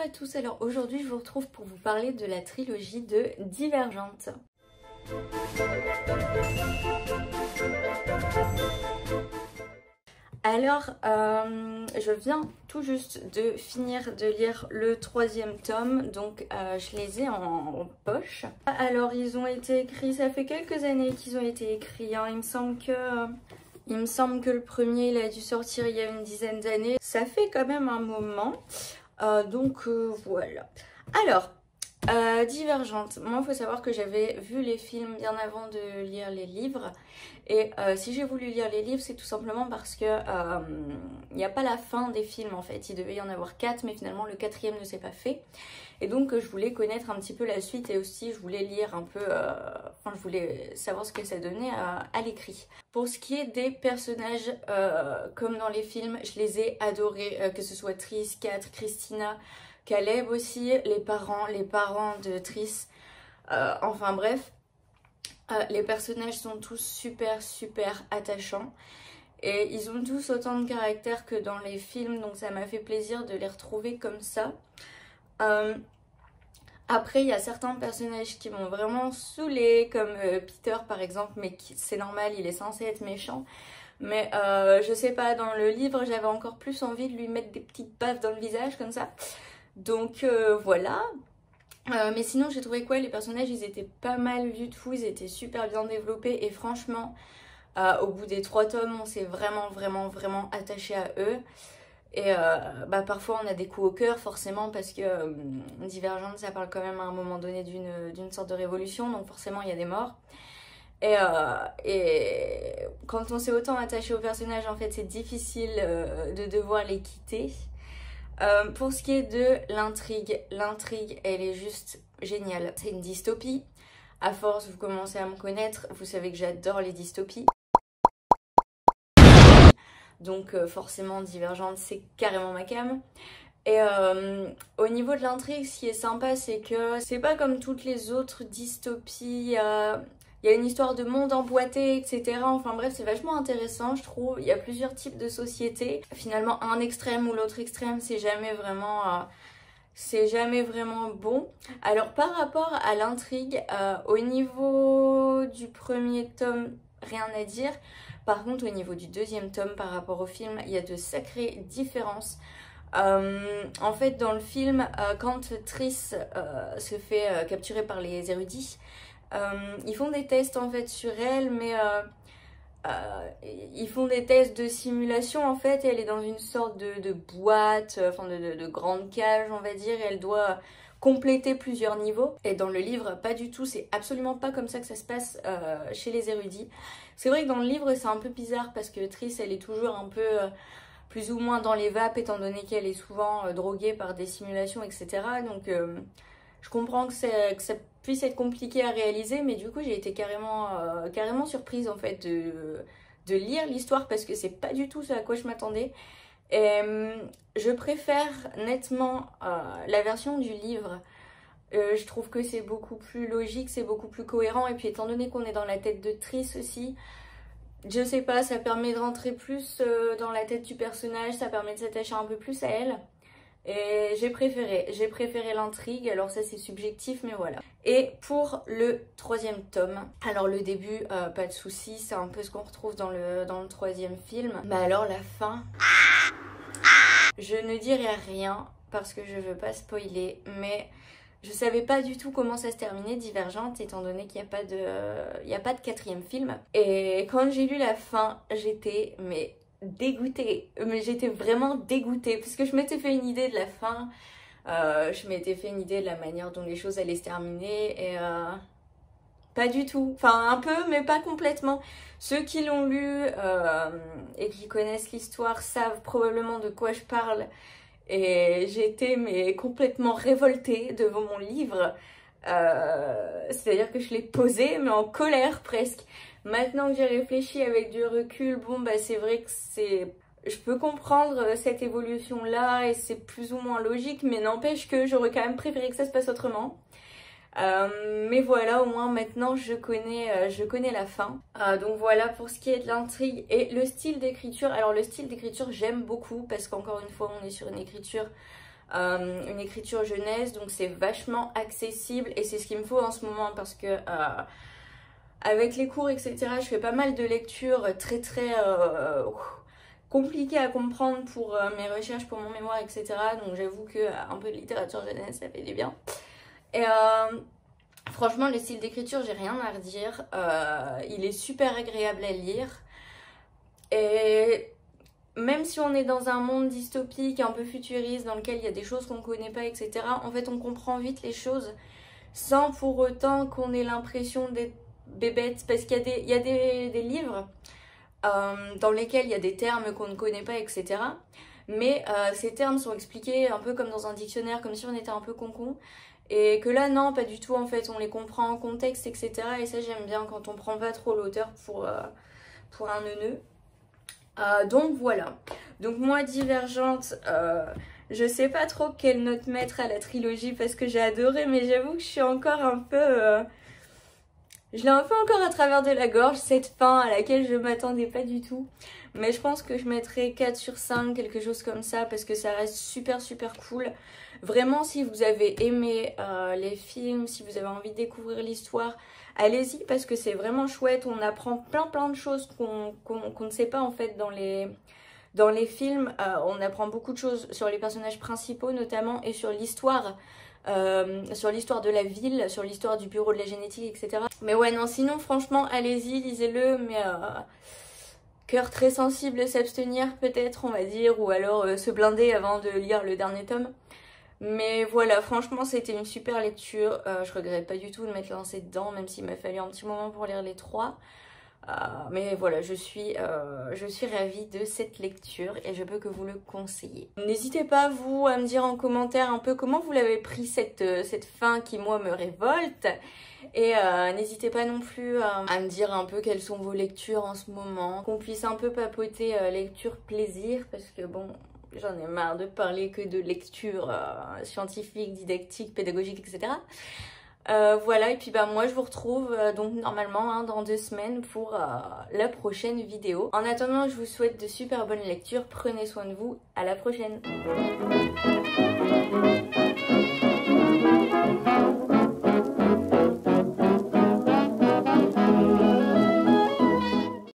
Bonjour à tous, alors aujourd'hui je vous retrouve pour vous parler de la trilogie de Divergente. Alors, je viens tout juste de finir de lire le 3e tome, donc je les ai en poche. Alors ils ont été écrits, ça fait quelques années qu'ils ont été écrits, hein. Il me semble que le premier il a dû sortir il y a une dizaine d'années. Ça fait quand même un moment. Donc voilà. Alors, Divergente. Moi, il faut savoir que j'avais vu les films bien avant de lire les livres. Et si j'ai voulu lire les livres, c'est tout simplement parce que il n'y a pas la fin des films en fait. Il devait y en avoir 4, mais finalement le 4e ne s'est pas fait. Et donc je voulais connaître un petit peu la suite et aussi je voulais lire un peu, enfin je voulais savoir ce que ça donnait à l'écrit. Pour ce qui est des personnages, comme dans les films, je les ai adorés, que ce soit Triss, Kat, Christina, Caleb aussi, les parents de Triss, enfin bref. Les personnages sont tous super attachants et ils ont tous autant de caractère que dans les films, donc ça m'a fait plaisir de les retrouver comme ça. Après il y a certains personnages qui m'ont vraiment saoulée, comme Peter par exemple, mais c'est normal, il est censé être méchant. Mais je sais pas, dans le livre j'avais encore plus envie de lui mettre des petites baffes dans le visage comme ça. Donc voilà. Mais sinon j'ai trouvé les personnages ils étaient pas mal du tout, ils étaient super bien développés et franchement au bout des 3 tomes on s'est vraiment attaché à eux. Et parfois on a des coups au cœur forcément parce que Divergente ça parle quand même à un moment donné d'une sorte de révolution, donc forcément il y a des morts. Et quand on s'est autant attaché aux personnages en fait c'est difficile de devoir les quitter. Pour ce qui est de l'intrigue elle est juste géniale. C'est une dystopie. À force, vous commencez à me connaître, vous savez que j'adore les dystopies. Donc forcément, Divergente, c'est carrément ma came. Et au niveau de l'intrigue, ce qui est sympa, c'est que c'est pas comme toutes les autres dystopies. Il y a une histoire de monde emboîté, etc. Enfin bref, c'est vachement intéressant, je trouve. Il y a plusieurs types de sociétés. Finalement, un extrême ou l'autre extrême, c'est jamais vraiment bon. Alors, par rapport à l'intrigue, au niveau du 1er tome, rien à dire. Par contre, au niveau du 2e tome, par rapport au film, il y a de sacrées différences. En fait, dans le film, quand Triss se fait capturer par les érudits, ils font des tests en fait sur elle, mais ils font des tests de simulation en fait, et elle est dans une sorte de boîte, enfin de grande cage on va dire, et elle doit compléter plusieurs niveaux. Et dans le livre, pas du tout, c'est absolument pas comme ça que ça se passe chez les érudits. C'est vrai que dans le livre c'est un peu bizarre parce que Triss elle est toujours un peu plus ou moins dans les vapes étant donné qu'elle est souvent droguée par des simulations etc. Donc je comprends que ça puisse être compliqué à réaliser, mais du coup j'ai été carrément surprise en fait de lire l'histoire parce que c'est pas du tout ce à quoi je m'attendais. Et je préfère nettement la version du livre. Je trouve que c'est beaucoup plus logique, c'est beaucoup plus cohérent, et puis étant donné qu'on est dans la tête de Triss aussi, je sais pas, ça permet de rentrer plus dans la tête du personnage, ça permet de s'attacher un peu plus à elle. Et j'ai préféré l'intrigue, alors ça c'est subjectif mais voilà. Et pour le 3e tome, alors le début pas de soucis, c'est un peu ce qu'on retrouve dans le 3e film. Mais alors la fin, je ne dirai rien parce que je veux pas spoiler, mais je savais pas du tout comment ça se terminait Divergente étant donné qu'il n'y a pas de 4e film. Et quand j'ai lu la fin, j'étais dégoûtée, mais j'étais vraiment dégoûtée parce que je m'étais fait une idée de la fin, je m'étais fait une idée de la manière dont les choses allaient se terminer et pas du tout, enfin un peu mais pas complètement. Ceux qui l'ont lu et qui connaissent l'histoire savent probablement de quoi je parle et j'étais complètement révoltée devant mon livre. C'est-à-dire que je l'ai posé mais en colère presque. Maintenant que j'ai réfléchi avec du recul, bon c'est vrai que je peux comprendre cette évolution là et c'est plus ou moins logique, mais n'empêche que j'aurais quand même préféré que ça se passe autrement. Mais voilà, au moins maintenant je connais la fin. Donc voilà pour ce qui est de l'intrigue et le style d'écriture. Alors le style d'écriture j'aime beaucoup parce qu'encore une fois on est sur une écriture une écriture jeunesse, donc c'est vachement accessible et c'est ce qu'il me faut en ce moment parce que avec les cours etc je fais pas mal de lectures très compliquées à comprendre pour mes recherches, pour mon mémoire etc, donc j'avoue que un peu de littérature jeunesse ça fait du bien. Et franchement le style d'écriture j'ai rien à redire, il est super agréable à lire et même si on est dans un monde dystopique, un peu futuriste, dans lequel il y a des choses qu'on ne connaît pas, etc., en fait, on comprend vite les choses sans pour autant qu'on ait l'impression d'être bébête. Parce qu'il y a des livres dans lesquels il y a des termes qu'on ne connaît pas, etc. Mais ces termes sont expliqués un peu comme dans un dictionnaire, comme si on était un peu con-con. Et que là, non, pas du tout, en fait, on les comprend en contexte, etc. Et ça, j'aime bien quand on prend pas trop l'auteur pour un neuneu. Donc voilà, donc moi Divergente, je sais pas trop quelle note mettre à la trilogie parce que j'ai adoré, mais j'avoue que je suis encore un peu... je l'ai un peu encore à travers de la gorge, cette fin à laquelle je m'attendais pas du tout. Mais je pense que je mettrai 4 sur 5, quelque chose comme ça, parce que ça reste super cool. Vraiment, si vous avez aimé les films, si vous avez envie de découvrir l'histoire, allez-y parce que c'est vraiment chouette. On apprend plein de choses qu'on ne sait pas en fait dans les films. On apprend beaucoup de choses sur les personnages principaux notamment et sur l'histoire de la ville, sur l'histoire du bureau de la génétique, etc. Mais ouais, non, sinon franchement, allez-y, lisez-le, mais cœur très sensible, s'abstenir peut-être, on va dire, ou alors se blinder avant de lire le dernier tome. Mais voilà, franchement, c'était une super lecture. Je regrette pas du tout de m'être lancée dedans, même s'il m'a fallu un petit moment pour lire les 3. Mais voilà, je suis ravie de cette lecture et je peux que vous le conseiller. N'hésitez pas, vous, à me dire en commentaire un peu comment vous l'avez pris cette fin qui, moi, me révolte. Et n'hésitez pas non plus à me dire un peu quelles sont vos lectures en ce moment. Qu'on puisse un peu papoter lecture plaisir parce que bon... J'en ai marre de parler que de lecture scientifique, didactique, pédagogique, etc. Voilà, et puis bah moi je vous retrouve donc normalement hein, dans 2 semaines pour la prochaine vidéo. En attendant, je vous souhaite de super bonnes lectures, prenez soin de vous, à la prochaine.